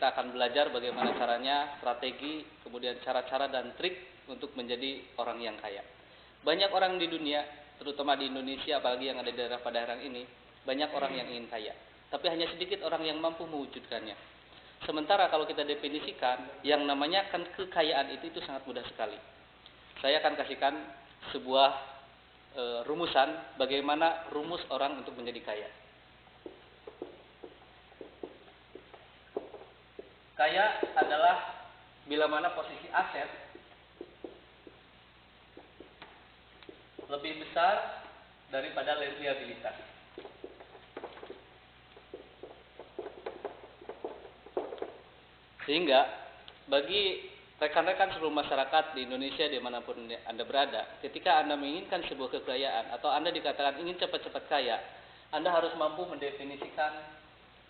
kita akan belajar bagaimana caranya, strategi, kemudian cara-cara dan trik untuk menjadi orang yang kaya. Banyak orang di dunia, terutama di Indonesia, apalagi yang ada di daerah Padalarang ini, banyak orang yang ingin kaya. Tapi hanya sedikit orang yang mampu mewujudkannya. Sementara kalau kita definisikan, yang namanya kekayaan itu sangat mudah sekali. Saya akan kasihkan sebuah rumusan bagaimana rumus orang untuk menjadi kaya. Kaya adalah bila mana posisi aset lebih besar daripada liabilitas. Sehingga bagi rekan-rekan seluruh masyarakat di Indonesia dimanapun Anda berada, ketika Anda menginginkan sebuah kekayaan atau Anda dikatakan ingin cepat-cepat kaya, Anda harus mampu mendefinisikan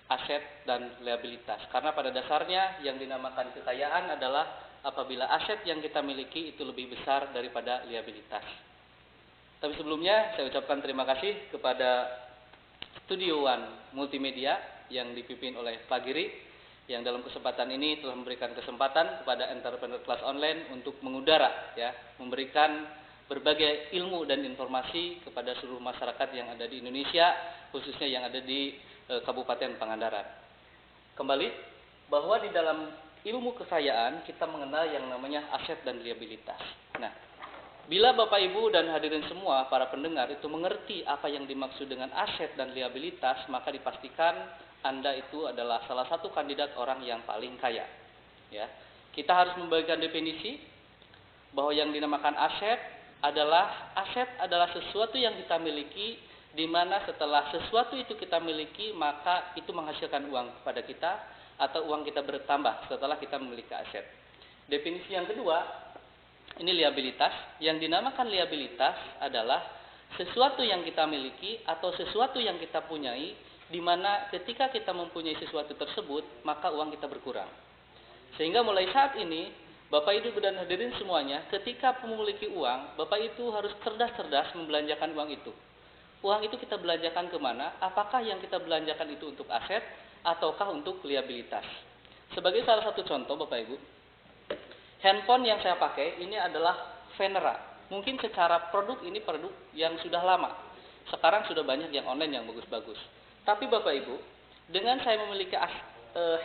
aset dan liabilitas. Karena pada dasarnya yang dinamakan kekayaan adalah apabila aset yang kita miliki itu lebih besar daripada liabilitas. Tapi sebelumnya saya ucapkan terima kasih kepada Studio One Multimedia yang dipimpin oleh Pak Giri, yang dalam kesempatan ini telah memberikan kesempatan kepada entrepreneur kelas online untuk mengudara, memberikan berbagai ilmu dan informasi kepada seluruh masyarakat yang ada di Indonesia, khususnya yang ada di Kabupaten Pangandaran. Kembali bahwa di dalam ilmu kekayaan kita mengenal yang namanya aset dan liabilitas. Nah, bila Bapak Ibu dan hadirin semua para pendengar itu mengerti apa yang dimaksud dengan aset dan liabilitas, maka dipastikan Anda itu adalah salah satu kandidat orang yang paling kaya. Ya, kita harus membagikan definisi bahwa yang dinamakan aset adalah sesuatu yang kita miliki, di mana setelah sesuatu itu kita miliki, maka itu menghasilkan uang kepada kita atau uang kita bertambah setelah kita memiliki aset. Definisi yang kedua, ini liabilitas. Yang dinamakan liabilitas adalah sesuatu yang kita miliki atau sesuatu yang kita punyai, di mana ketika kita mempunyai sesuatu tersebut, maka uang kita berkurang. Sehingga mulai saat ini, Bapak Ibu dan hadirin semuanya, ketika memiliki uang, Bapak itu harus cerdas-cerdas membelanjakan uang itu. Uang itu kita belanjakan kemana? Apakah yang kita belanjakan itu untuk aset ataukah untuk liabilitas? Sebagai salah satu contoh Bapak Ibu, handphone yang saya pakai ini adalah Venera. Mungkin secara produk ini produk yang sudah lama. Sekarang sudah banyak yang online yang bagus-bagus. Tapi Bapak Ibu, dengan saya memiliki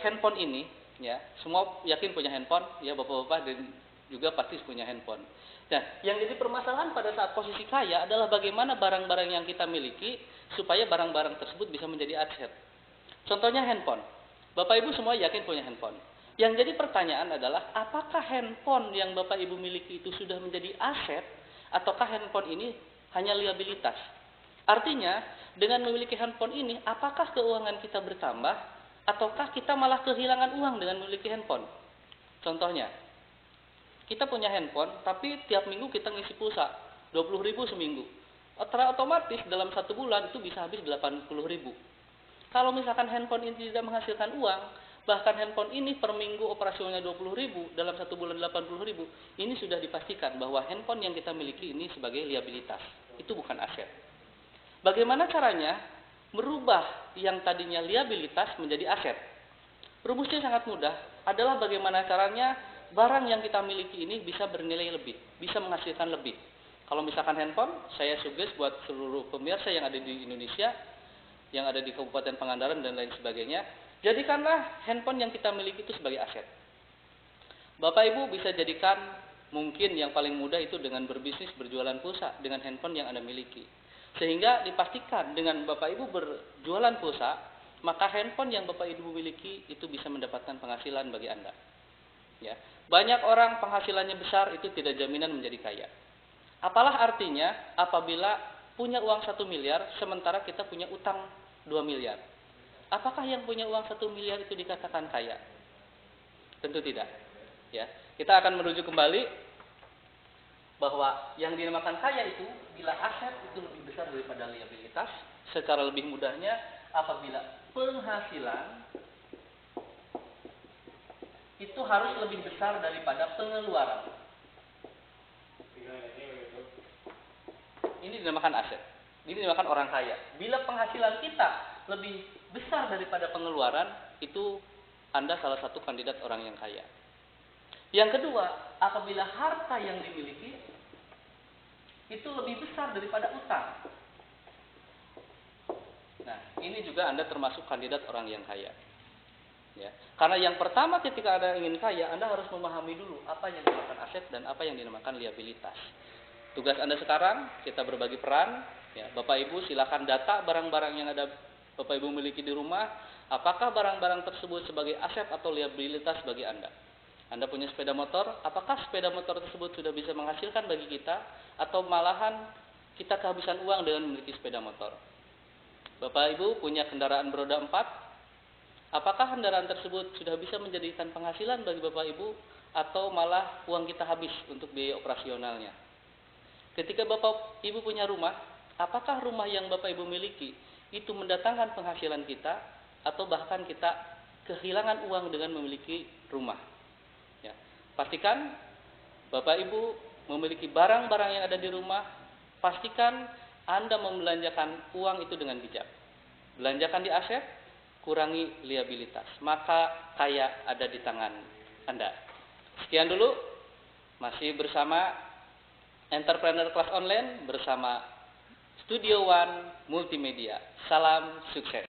handphone ini, ya, semua yakin punya handphone, ya Bapak-bapak dan juga pasti punya handphone. Nah, yang jadi permasalahan pada saat posisi kaya adalah bagaimana barang-barang yang kita miliki supaya barang-barang tersebut bisa menjadi aset. Contohnya handphone. Bapak Ibu semua yakin punya handphone. Yang jadi pertanyaan adalah apakah handphone yang Bapak Ibu miliki itu sudah menjadi aset ataukah handphone ini hanya liabilitas? Artinya, dengan memiliki handphone ini, apakah keuangan kita bertambah ataukah kita malah kehilangan uang dengan memiliki handphone? Contohnya, kita punya handphone, tapi tiap minggu kita ngisi pulsa 20.000 seminggu. Otomatis dalam 1 bulan itu bisa habis 80.000. Kalau misalkan handphone ini tidak menghasilkan uang, bahkan handphone ini per minggu operasionalnya 20.000, dalam 1 bulan 80.000, ini sudah dipastikan bahwa handphone yang kita miliki ini sebagai liabilitas. Itu bukan aset. Bagaimana caranya merubah yang tadinya liabilitas menjadi aset? Rumusnya sangat mudah, adalah bagaimana caranya barang yang kita miliki ini bisa bernilai lebih, bisa menghasilkan lebih. Kalau misalkan handphone, saya suggest buat seluruh pemirsa yang ada di Indonesia, yang ada di Kabupaten Pangandaran dan lain sebagainya, jadikanlah handphone yang kita miliki itu sebagai aset. Bapak Ibu bisa jadikan mungkin yang paling mudah itu dengan berbisnis, berjualan pulsa dengan handphone yang Anda miliki. Sehingga dipastikan dengan Bapak Ibu berjualan pulsa, maka handphone yang Bapak Ibu miliki itu bisa mendapatkan penghasilan bagi Anda. Ya, banyak orang penghasilannya besar itu tidak jaminan menjadi kaya. Apalah artinya apabila punya uang 1 miliar sementara kita punya utang 2 miliar. Apakah yang punya uang 1 miliar itu dikatakan kaya? Tentu tidak. Ya, kita akan merujuk kembali bahwa yang dinamakan kaya itu bila aset itu lebih besar daripada liabilitas. Secara lebih mudahnya apabila penghasilan itu harus lebih besar daripada pengeluaran. Ini dinamakan aset. Ini dinamakan orang kaya. Bila penghasilan kita lebih besar daripada pengeluaran, itu Anda salah satu kandidat orang yang kaya. Yang kedua, apabila harta yang dimiliki itu lebih besar daripada utang. Nah, ini juga Anda termasuk kandidat orang yang kaya. Ya. Karena yang pertama ketika Anda ingin kaya, Anda harus memahami dulu apa yang dinamakan aset dan apa yang dinamakan liabilitas. Tugas Anda sekarang, kita berbagi peran. Ya, Bapak Ibu silakan data barang-barang yang ada Bapak Ibu miliki di rumah. Apakah barang-barang tersebut sebagai aset atau liabilitas bagi Anda? Anda punya sepeda motor, apakah sepeda motor tersebut sudah bisa menghasilkan bagi kita? Atau malahan kita kehabisan uang dengan memiliki sepeda motor? Bapak Ibu punya kendaraan beroda 4, apakah kendaraan tersebut sudah bisa menjadikan penghasilan bagi Bapak Ibu? Atau malah uang kita habis untuk biaya operasionalnya? Ketika Bapak Ibu punya rumah, apakah rumah yang Bapak Ibu miliki itu mendatangkan penghasilan kita? Atau bahkan kita kehilangan uang dengan memiliki rumah? Ya. Pastikan Bapak Ibu memiliki barang-barang yang ada di rumah. Pastikan Anda membelanjakan uang itu dengan bijak. Belanjakan di aset, kurangi liabilitas. Maka kaya ada di tangan Anda. Sekian dulu. Masih bersama Entrepreneur Kelas Online bersama Studio One Multimedia. Salam sukses.